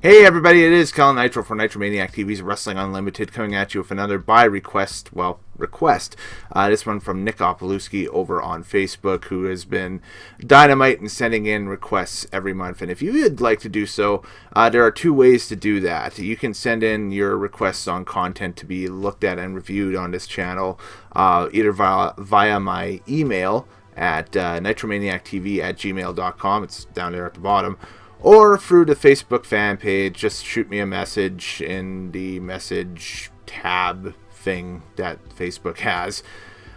Hey everybody, it is Kellen Nitro for Nitromaniac TV's Wrestling Unlimited coming at you with another by request, request. This one from Nick Opolewski over on Facebook, who has been dynamite and sending in requests every month. And if you would like to do so, there are two ways to do that. You can send in your requests on content to be looked at and reviewed on this channel, either via my email at nitromaniactv@gmail.com. It's down there at the bottom. Or through the Facebook fan page. Just shoot me a message in the message tab thing that Facebook has.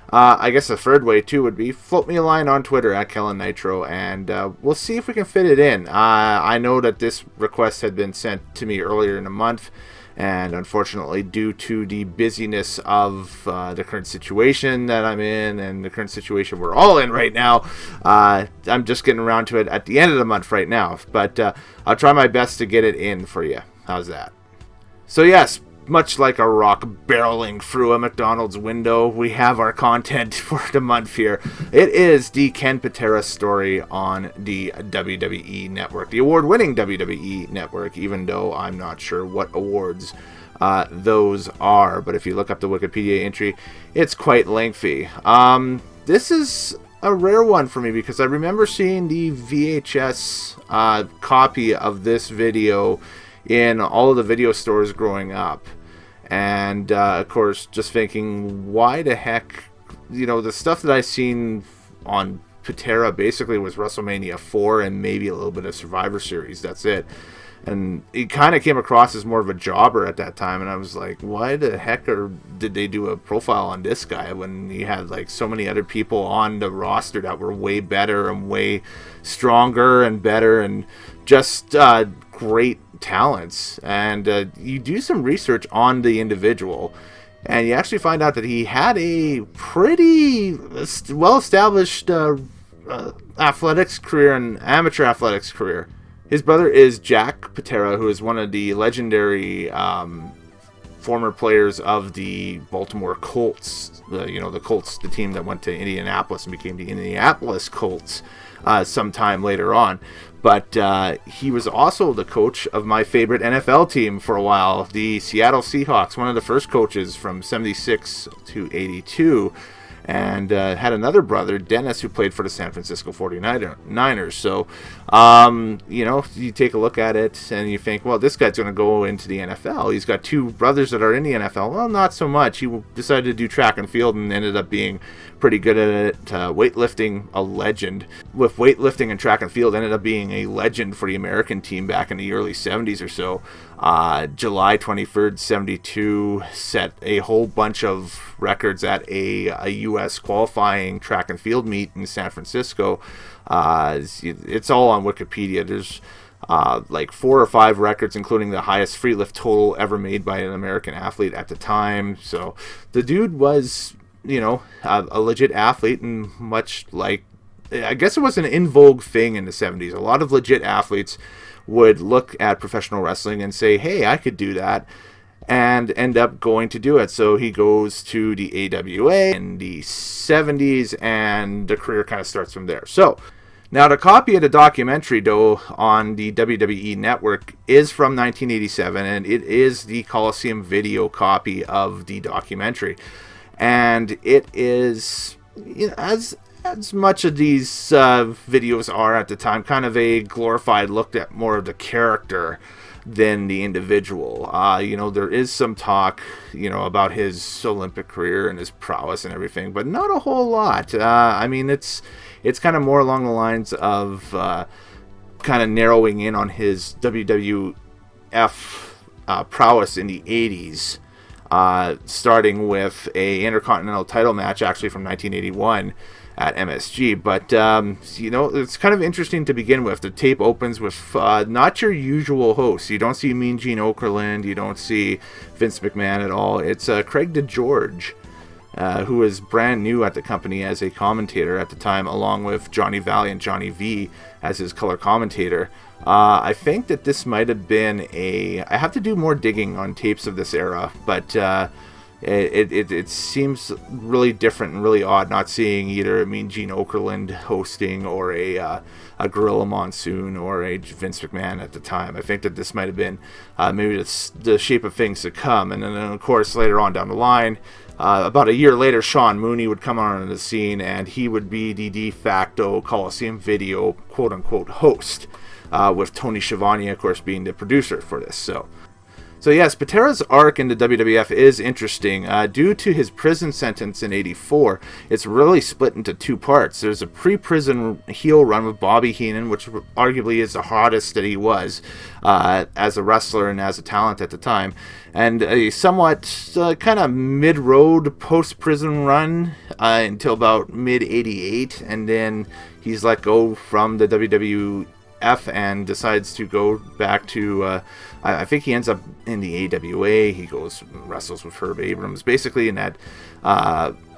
I guess the third way, too, would be float me a line on Twitter at Kellen Nitro, and we'll see if we can fit it in. I know that this request had been sent to me earlier in the month, and unfortunately, due to the busyness of the current situation that I'm in and the current situation we're all in right now, I'm just getting around to it at the end of the month right now. But I'll try my best to get it in for you. How's that? So yes, much like a rock barreling through a McDonald's window, we have our content for the month here. It is the Ken Patera Story on the WWE Network, the award-winning WWE Network, even though I'm not sure what awards those are. But if you look up the Wikipedia entry, it's quite lengthy. This is a rare one for me because I remember seeing the VHS copy of this video in all of the video stores growing up, and of course just thinking, why the heck, the stuff that I seen on Patera basically was WrestleMania 4 and maybe a little bit of Survivor Series. That's it. And he kind of came across as more of a jobber at that time, and I was like, why the heck did they do a profile on this guy when he had like so many other people on the roster that were way better and way stronger and better and just great talents? And you do some research on the individual, and you actually find out that he had a pretty well-established athletics career and amateur athletics career. His brother is Jack Patera, who is one of the legendary former players of the Baltimore Colts. The Colts, the team that went to Indianapolis and became the Indianapolis Colts sometime later on. But he was also the coach of my favorite NFL team for a while, the Seattle Seahawks, one of the first coaches from 76 to 82. And had another brother, Dennis, who played for the San Francisco 49ers. So, you take a look at it and you think, well, this guy's going to go into the NFL. He's got two brothers that are in the NFL. Well, not so much. He decided to do track and field and ended up being pretty good at it. Weightlifting, a legend. With weightlifting and track and field, ended up being a legend for the American team back in the early 70s or so. July 23rd, 72, set a whole bunch of records at a U.S. qualifying track and field meet in San Francisco. It's all on Wikipedia. There's like 4 or 5 records, including the highest free lift total ever made by an American athlete at the time. So the dude was, a legit athlete, and much like, I guess it was an in vogue thing in the 70s. A lot of legit athletes would look at professional wrestling and say, hey, I could do that, and end up going to do it. So he goes to the AWA in the 70s, and the career kind of starts from there. So now the copy of the documentary, though, on the WWE Network is from 1987, and it is the Coliseum video copy of the documentary. And it is, as much of these videos are at the time, kind of a glorified look at more of the character than the individual. There is some talk, about his Olympic career and his prowess and everything, but not a whole lot. It's kind of more along the lines of kind of narrowing in on his WWF prowess in the 80s. Starting with a Intercontinental title match, actually from 1981 at MSG. But, it's kind of interesting to begin with. The tape opens with not your usual host. You don't see Mean Gene Okerlund. You don't see Vince McMahon at all. It's Craig DeGeorge, who was brand new at the company as a commentator at the time, along with Johnny Valiant, Johnny V, as his color commentator. I think that this might have been I have to do more digging on tapes of this era, but it seems really different and really odd not seeing either Mean Gene Okerlund hosting or a Gorilla Monsoon or a Vince McMahon at the time. I think that this might have been maybe the shape of things to come. And then, of course, later on down the line, about a year later, Sean Mooney would come on the scene, and he would be the de facto Coliseum Video quote-unquote host, with Tony Schiavone, of course, being the producer for this. So yes, Patera's arc in the WWF is interesting. Due to his prison sentence in '84, it's really split into two parts. There's a pre-prison heel run with Bobby Heenan, which arguably is the hottest that he was as a wrestler and as a talent at the time, and a somewhat kind of mid-road post-prison run until about mid-'88, and then he's let go from the WWF and decides to go back to I think he ends up in the AWA. He goes and wrestles with Herb Abrams, basically in that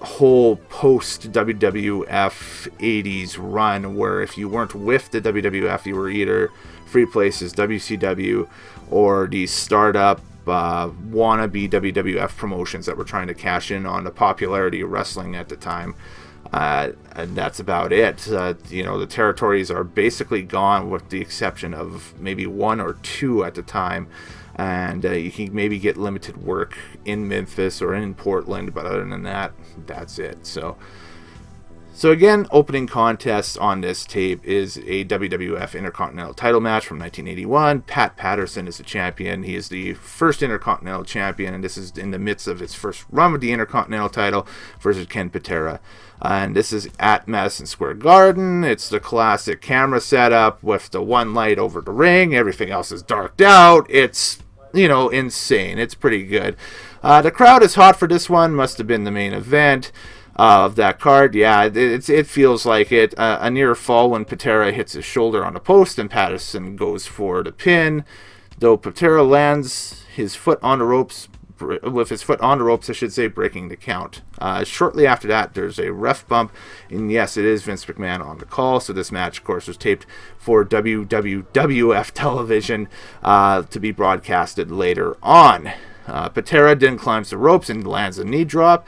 whole post WWF 80s run, where if you weren't with the WWF, you were either Free Places, WCW, or the startup wannabe WWF promotions that were trying to cash in on the popularity of wrestling at the time. And that's about it. The territories are basically gone with the exception of maybe one or two at the time. And you can maybe get limited work in Memphis or in Portland, but other than that, that's it. So again, opening contest on this tape is a WWF Intercontinental title match from 1981. Pat Patterson is the champion. He is the first Intercontinental champion, and this is in the midst of his first run with the Intercontinental title versus Ken Patera. And this is at Madison Square Garden. It's the classic camera setup with the one light over the ring. Everything else is darked out. It's, insane. It's pretty good. The crowd is hot for this one. Must have been the main event of that card. Yeah, it feels like it. A near fall when Patera hits his shoulder on a post and Patterson goes for the pin. Though Patera lands his foot on the ropes, I should say, breaking the count. Shortly after that, there's a ref bump, and yes, it is Vince McMahon on the call. So this match, of course, was taped for WWF television to be broadcasted later on. Patera then climbs the ropes and lands a knee drop.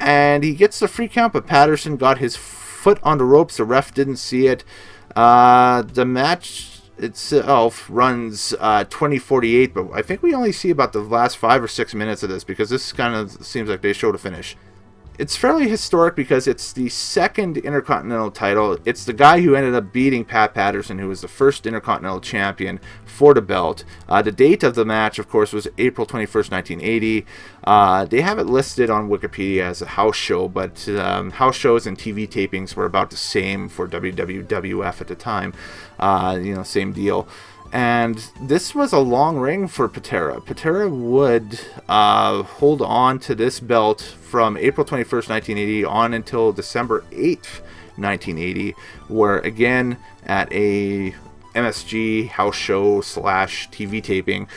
And he gets the free count, but Patterson got his foot on the ropes. The ref didn't see it. The match itself runs 20:48, but I think we only see about the last 5 or 6 minutes of this because this kind of seems like they showed a finish. It's fairly historic because it's the second Intercontinental title. It's the guy who ended up beating Pat Patterson, who was the first Intercontinental champion for the belt. The date of the match, of course, was April 21st, 1980. They have it listed on Wikipedia as a house show, but house shows and TV tapings were about the same for WWF at the time. Same deal. And this was a long reign for Patera. Patera would hold on to this belt from April 21st, 1980 on until December 8th, 1980, where again at a MSG house show / TV taping,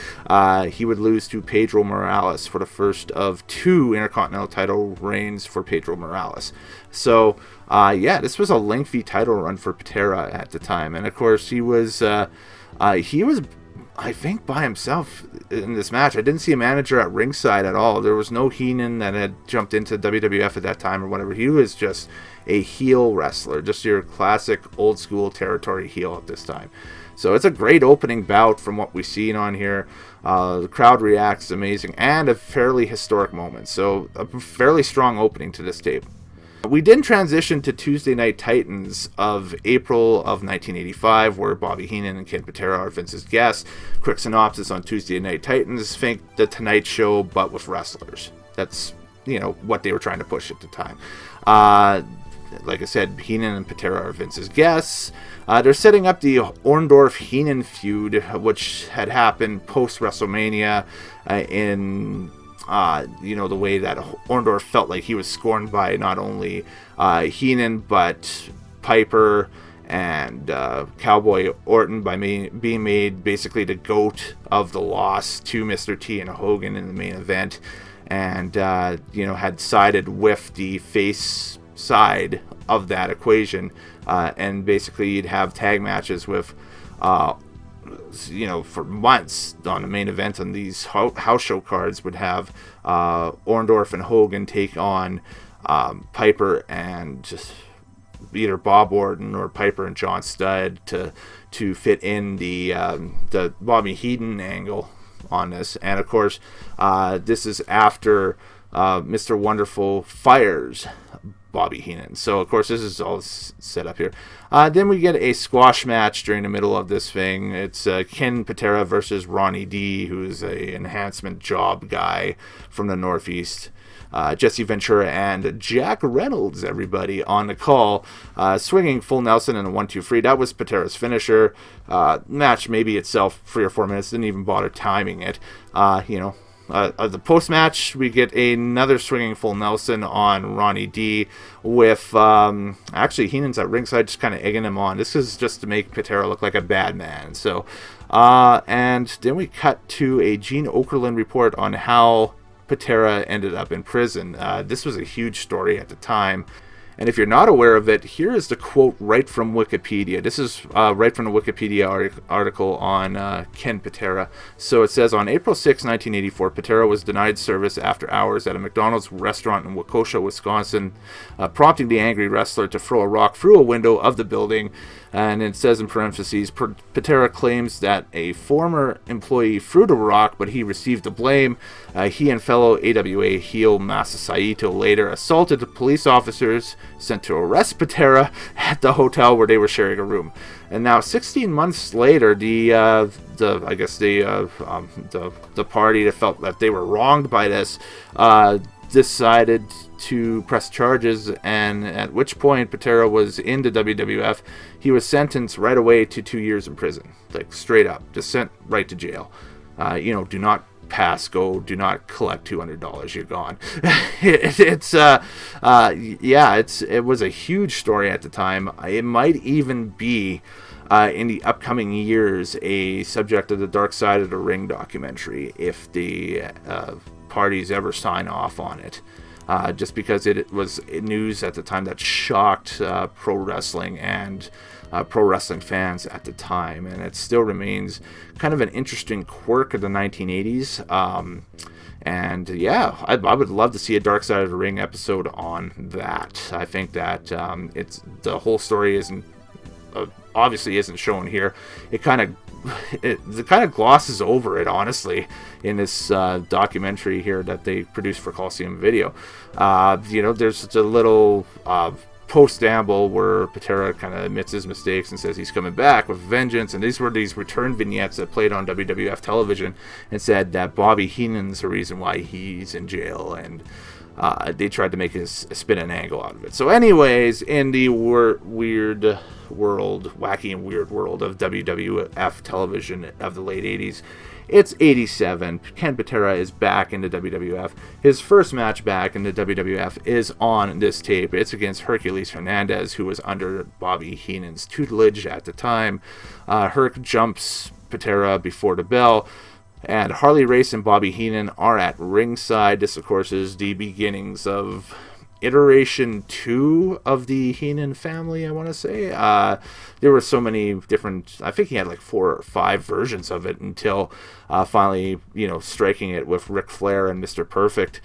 he would lose to Pedro Morales for the first of 2 Intercontinental title reigns for Pedro Morales. So, this was a lengthy title run for Patera at the time. And of course, he was, I think, by himself in this match. I didn't see a manager at ringside at all. There was no Heenan that had jumped into WWF at that time or whatever. He was just a heel wrestler, just your classic old school territory heel at this time. So it's a great opening bout from what we've seen on here. The crowd reacts amazing and a fairly historic moment. So a fairly strong opening to this tape. We then transition to Tuesday Night Titans of April of 1985, where Bobby Heenan and Ken Patera are Vince's guests. Quick synopsis on Tuesday Night Titans: think The Tonight Show, but with wrestlers. That's, what they were trying to push at the time. Like I said, Heenan and Patera are Vince's guests. They're setting up the Orndorff-Heenan feud, which had happened post-WrestleMania in... the way that Orndorff felt like he was scorned by not only Heenan, but Piper and Cowboy Orton by being made basically the GOAT of the loss to Mr. T and Hogan in the main event, and, had sided with the face side of that equation, and basically you'd have tag matches with for months on the main event on these house show cards would have Orndorff and Hogan take on Piper and just either Bob Orton or Piper and John Studd to fit in the Bobby Heenan angle on this. And of course, this is after Mr. Wonderful fires Bobby Heenan. So of course this is all set up here. Then we get a squash match during the middle of this thing. It's Ken Patera versus Ronnie D, who's a enhancement job guy from the Northeast. Jesse Ventura and Jack Reynolds, everybody on the call, swinging full Nelson in a 1-2-3. That was Patera's finisher. Match maybe itself 3 or 4 minutes. Didn't even bother timing it. The post-match, we get another swinging full Nelson on Ronnie D with, actually, Heenan's at ringside just kind of egging him on. This is just to make Patera look like a bad man. So, and then we cut to a Gene Okerlund report on how Patera ended up in prison. This was a huge story at the time. And if you're not aware of it, here is the quote right from Wikipedia. This is right from the Wikipedia article on Ken Patera. So it says, on April 6, 1984, Patera was denied service after hours at a McDonald's restaurant in Waukesha, Wisconsin, prompting the angry wrestler to throw a rock through a window of the building. And it says in parentheses, Patera claims that a former employee threw the rock, but he received the blame. He and fellow AWA heel Masa Saito later assaulted the police officers sent to arrest Patera at the hotel where they were sharing a room. And now, 16 months later, the party that felt that they were wronged by this decided to press charges, and at which point Patera was in the WWF. He was sentenced right away to 2 years in prison, like straight up, just sent right to jail. Do not pass go, do not collect $200, you're gone. It was a huge story at the time. It might even be in the upcoming years a subject of the Dark Side of the Ring documentary if the parties ever sign off on it. Just because it was news at the time that shocked pro wrestling and pro wrestling fans at the time, and it still remains kind of an interesting quirk of the 1980s. I would love to see a Dark Side of the Ring episode on that. I think that the whole story isn't obviously isn't shown here. It kind of glosses over it, honestly, in this documentary here that they produced for Coliseum Video. There's a little post-amble where Patera kind of admits his mistakes and says he's coming back with vengeance, and these were these return vignettes that played on WWF television and said that Bobby Heenan's the reason why he's in jail, and they tried to make a spin and angle out of it. So anyways, in the wacky and weird world of WWF television of the late 80s, it's 87. Ken Patera is back in the WWF. His first match back in the WWF is on this tape. It's against Hercules Hernandez, who was under Bobby Heenan's tutelage at the time. Herc jumps Patera before the bell, and Harley Race and Bobby Heenan are at ringside. This, of course, is the beginnings of iteration 2 of the Heenan family, I want to say. There were so many different, I think he had like 4 or 5 versions of it until finally, striking it with Ric Flair and Mr. Perfect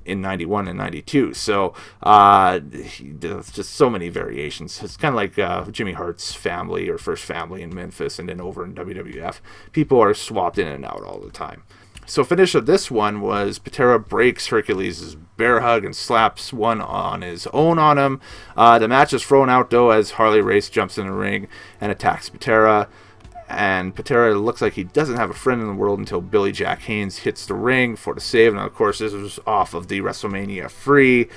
in 91 and 92. So there's just so many variations. It's kind of like Jimmy Hart's family or first family in Memphis and then over in WWF. People are swapped in and out all the time. So finish of this one was Patera breaks Hercules' bear hug and slaps one on his own on him. The match is thrown out, though, as Harley Race jumps in the ring and attacks Patera. And Patera looks like he doesn't have a friend in the world until Billy Jack Haynes hits the ring for the save. And, of course, this was off of the WrestleMania 3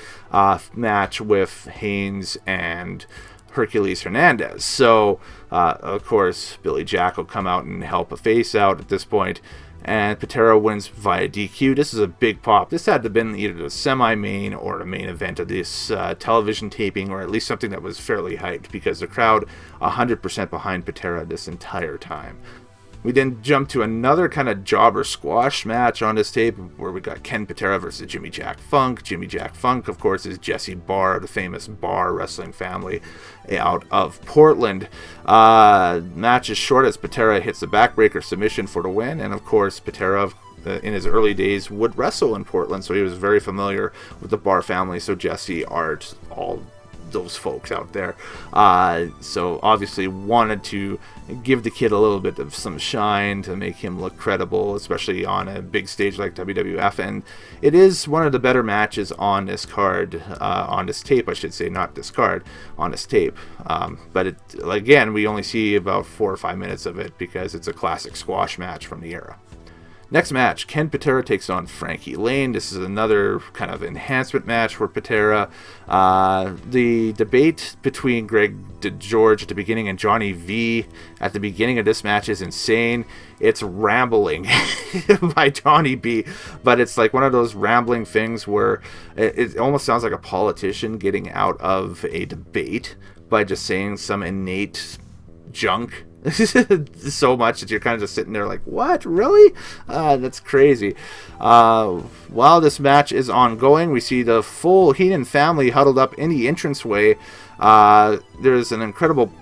match with Haynes and Hercules Hernandez. So, of course, Billy Jack will come out and help a face out at this point. And Patera wins via DQ. This is a big pop. This had to have been either the semi-main or the main event of this television taping, or at least something that was fairly hyped, because the crowd 100% behind Patera this entire time. We then jump to another kind of jobber squash match on this tape where we got Ken Patera versus Jimmy Jack Funk. Jimmy Jack Funk, of course, is Jesse Barr, the famous Barr wrestling family out of Portland. Match is short as Patera hits the backbreaker submission for the win, and of course Patera in his early days would wrestle in Portland, so he was very familiar with the Barr family. So Jesse, Art, all those folks out there, so obviously wanted to give the kid a little bit of some shine to make him look credible, especially on a big stage like WWF. And it is one of the better matches on this card, on this tape, I should say, not this card, on this tape. But it, again, we only see about 4 or 5 minutes of it because it's a classic squash match from the era. Next match, Ken Patera takes on Frankie Lane. This is another kind of enhancement match for Patera. The debate between Greg DeGeorge at the beginning and Johnny V at the beginning of this match is insane. It's rambling by Johnny B, but it's like one of those rambling things where it almost sounds like a politician getting out of a debate by just saying some innate junk so much that you're kind of just sitting there like, what, really? That's crazy. While this match is ongoing, we see the full Heenan family huddled up in the entranceway. There's an incredible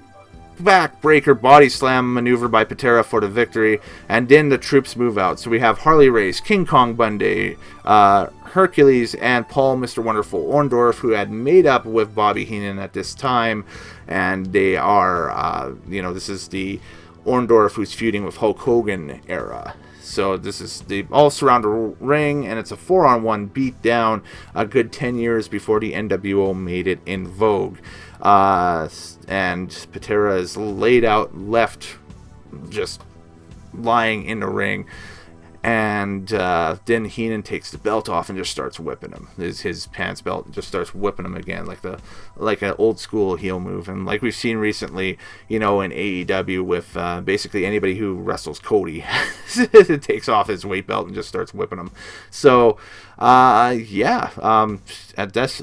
backbreaker body slam maneuver by Patera for the victory, and then the troops move out. So we have Harley Race, King Kong Bundy, Hercules, and Paul Mr. Wonderful Orndorff, who had made up with Bobby Heenan at this time, and they are, this is the Orndorff who's feuding with Hulk Hogan era. So this is, they all surround the ring, and it's a 4-on-1 beatdown a good 10 years before the NWO made it in vogue. And Patera is laid out, left, just lying in the ring. And then Heenan takes the belt off and just starts whipping him. His pants belt just starts whipping him again, like an old school heel move. And like we've seen recently, in AEW with basically anybody who wrestles Cody, takes off his weight belt and just starts whipping him. So at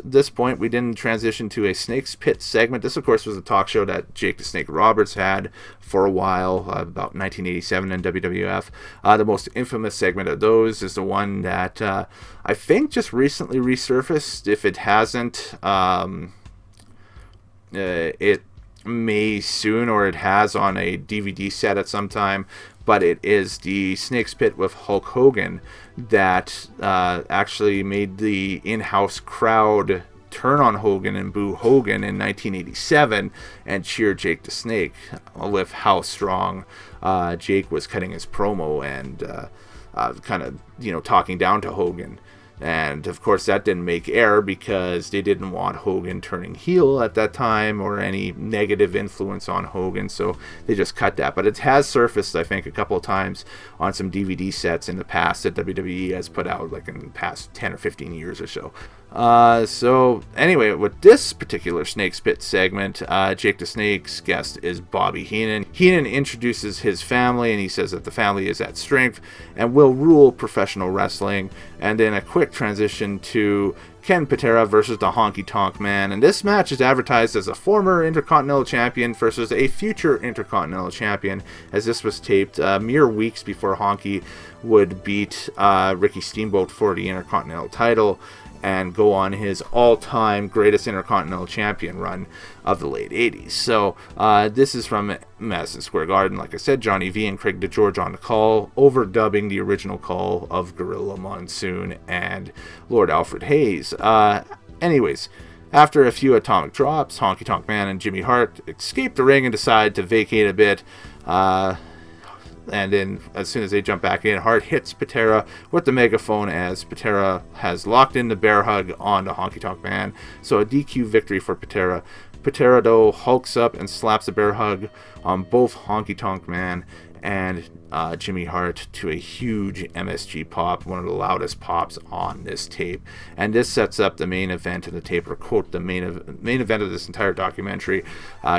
this point, we then transition to a Snake's Pit segment. This, of course, was a talk show that Jake the Snake Roberts had for a while, about 1987 in WWF. The most infamous segment of those is the one that I think just recently resurfaced. If it hasn't, it may soon, or it has on a DVD set at some time. But it is the Snake's Pit with Hulk Hogan that actually made the in-house crowd turn on Hogan and boo Hogan in 1987 and cheer Jake the Snake, with how strong Jake was cutting his promo and kind of, talking down to Hogan. And of course that didn't make air because they didn't want Hogan turning heel at that time or any negative influence on Hogan, so they just cut that. But it has surfaced, I think, a couple of times on some DVD sets in the past that WWE has put out, like in the past 10 or 15 years or so. So anyway, with this particular Snake's Pit segment, Jake the Snake's guest is Bobby Heenan. Heenan introduces his family, and he says that the family is at strength and will rule professional wrestling. And then a quick transition to Ken Patera versus the Honky Tonk Man. And this match is advertised as a former Intercontinental Champion versus a future Intercontinental Champion, as this was taped mere weeks before Honky would beat Ricky Steamboat for the Intercontinental title and go on his all-time greatest Intercontinental Champion run of the late 80s. So this is from Madison Square Garden. Like I said, Johnny V and Craig DeGeorge on the call, overdubbing the original call of Gorilla Monsoon and Lord Alfred Hayes. Anyways, after a few atomic drops, Honky Tonk Man and Jimmy Hart escape the ring and decide to vacate a bit. And then, as soon as they jump back in, Hart hits Patera with the megaphone as Patera has locked in the bear hug on the Honky Tonk Man. So a DQ victory for Patera. Patera, though, hulks up and slaps a bear hug on both Honky Tonk Man and Jimmy Hart to a huge MSG pop, one of the loudest pops on this tape. And this sets up the main event of the tape, or quote, the main event of this entire documentary.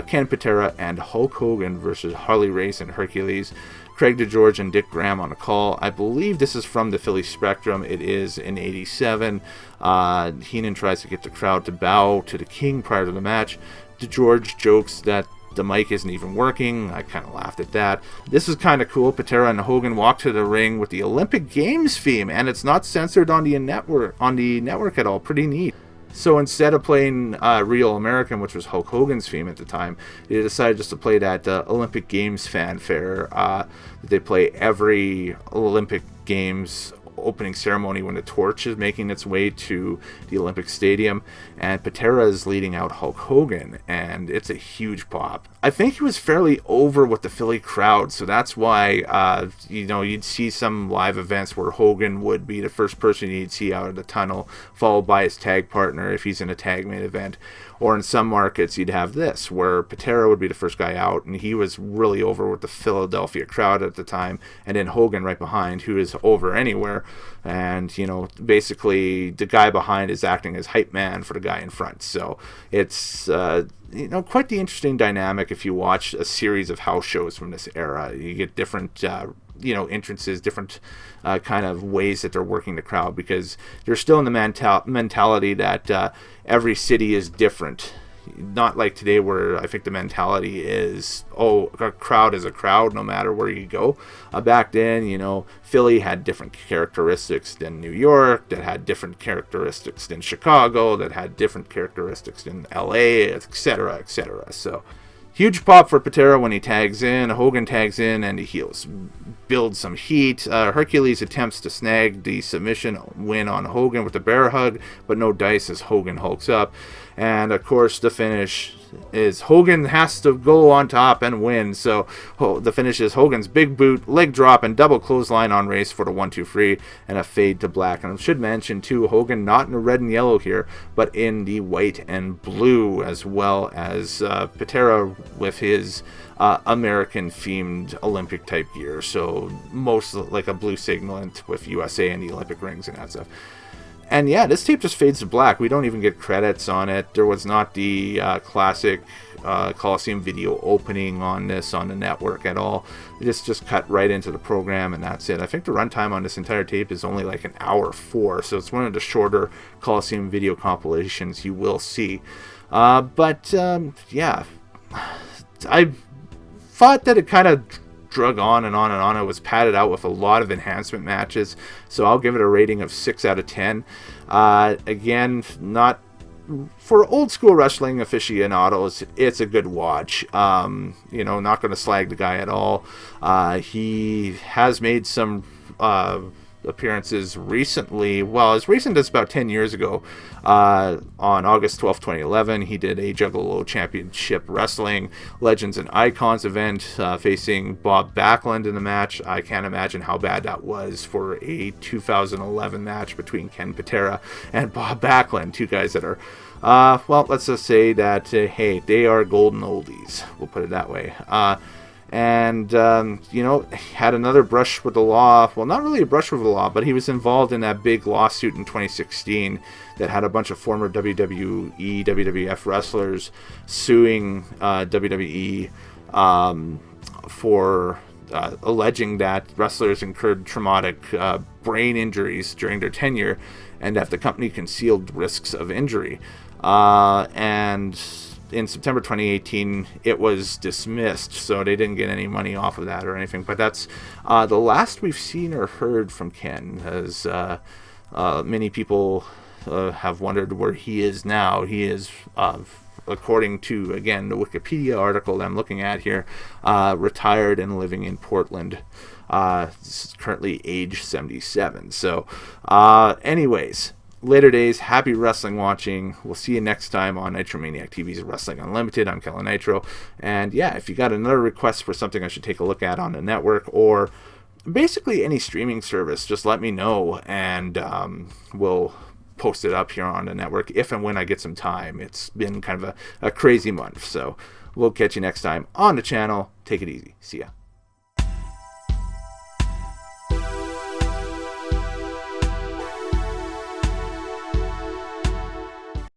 Ken Patera and Hulk Hogan versus Harley Race and Hercules. Craig DeGeorge and Dick Graham on the call. I believe this is from the Philly Spectrum. It is in 87. Heenan tries to get the crowd to bow to the King prior to the match. DeGeorge jokes that the mic isn't even working. I kind of laughed at that. This is kind of cool. Patera and Hogan walk to the ring with the Olympic Games theme, and it's not censored on the network at all. Pretty neat. So instead of playing Real American, which was Hulk Hogan's theme at the time, they decided just to play that Olympic Games fanfare that they play every Olympic Games opening ceremony when the torch is making its way to the Olympic Stadium, and Patera is leading out Hulk Hogan, and it's a huge pop. I think he was fairly over with the Philly crowd, so that's why you'd see some live events where Hogan would be the first person you'd see out of the tunnel, followed by his tag partner if he's in a tag main event. Or in some markets, you'd have this, where Patera would be the first guy out, and he was really over with the Philadelphia crowd at the time, and then Hogan right behind, who is over anywhere. And, basically the guy behind is acting as hype man for the guy in front. So it's, quite the interesting dynamic if you watch a series of house shows from this era. You get different entrances, different kind of ways that they're working the crowd, because they're still in the mentality that every city is different. Not like today, where I think the mentality is, a crowd is a crowd no matter where you go. Back then, Philly had different characteristics than New York, that had different characteristics than Chicago, that had different characteristics than LA, etc., etc. So huge pop for Patera when he tags in. Hogan tags in and the heels build some heat. Hercules attempts to snag the submission win on Hogan with the bear hug, but no dice as Hogan hulks up. And of course the finish is Hogan has to go on top and win. So the finish is Hogan's big boot, leg drop, and double clothesline on Race for the 1-2-3 and a fade to black. And I should mention too, Hogan not in the red and yellow here, but in the white and blue, as well as Patera with his American themed Olympic type gear. So most like a blue signalant with USA and the Olympic rings and that stuff. And yeah, this tape just fades to black. We don't even get credits on it. There was not the classic Coliseum video opening on this on the network at all. This just cut right into the program, and that's it. I think the runtime on this entire tape is only like an hour 4, so it's one of the shorter Coliseum video compilations you will see. Yeah, I thought that it kind of drug on and on and on. It was padded out with a lot of enhancement matches, so I'll give it a rating of 6 out of 10. Again, not for old school wrestling aficionados, it's a good watch. Not going to slag the guy at all. He has made some appearances recently, well, as recent as about 10 years ago. On August 12, 2011, he did a Juggalo Championship Wrestling Legends and Icons event facing Bob Backlund in the match. I can't imagine how bad that was for a 2011 match between Ken Patera and Bob Backlund, two guys that are let's just say that hey, they are golden oldies, we'll put it that way. Had another brush with the law. Well, not really a brush with the law, but he was involved in that big lawsuit in 2016 that had a bunch of former WWE, WWF wrestlers suing WWE for alleging that wrestlers incurred traumatic brain injuries during their tenure, and that the company concealed risks of injury. And in September 2018, it was dismissed, so they didn't get any money off of that or anything. But that's the last we've seen or heard from Ken, as many people have wondered where he is now. He is, according to, again, the Wikipedia article that I'm looking at here, retired and living in Portland. Currently age 77. So, anyways, later days, happy wrestling watching. We'll see you next time on Nitromaniac TV's Wrestling Unlimited. I'm Kellen Nitro. And yeah, if you got another request for something I should take a look at on the network, or basically any streaming service, just let me know, and we'll post it up here on the network if and when I get some time. It's been kind of a crazy month, so we'll catch you next time on the channel. Take it easy. See ya.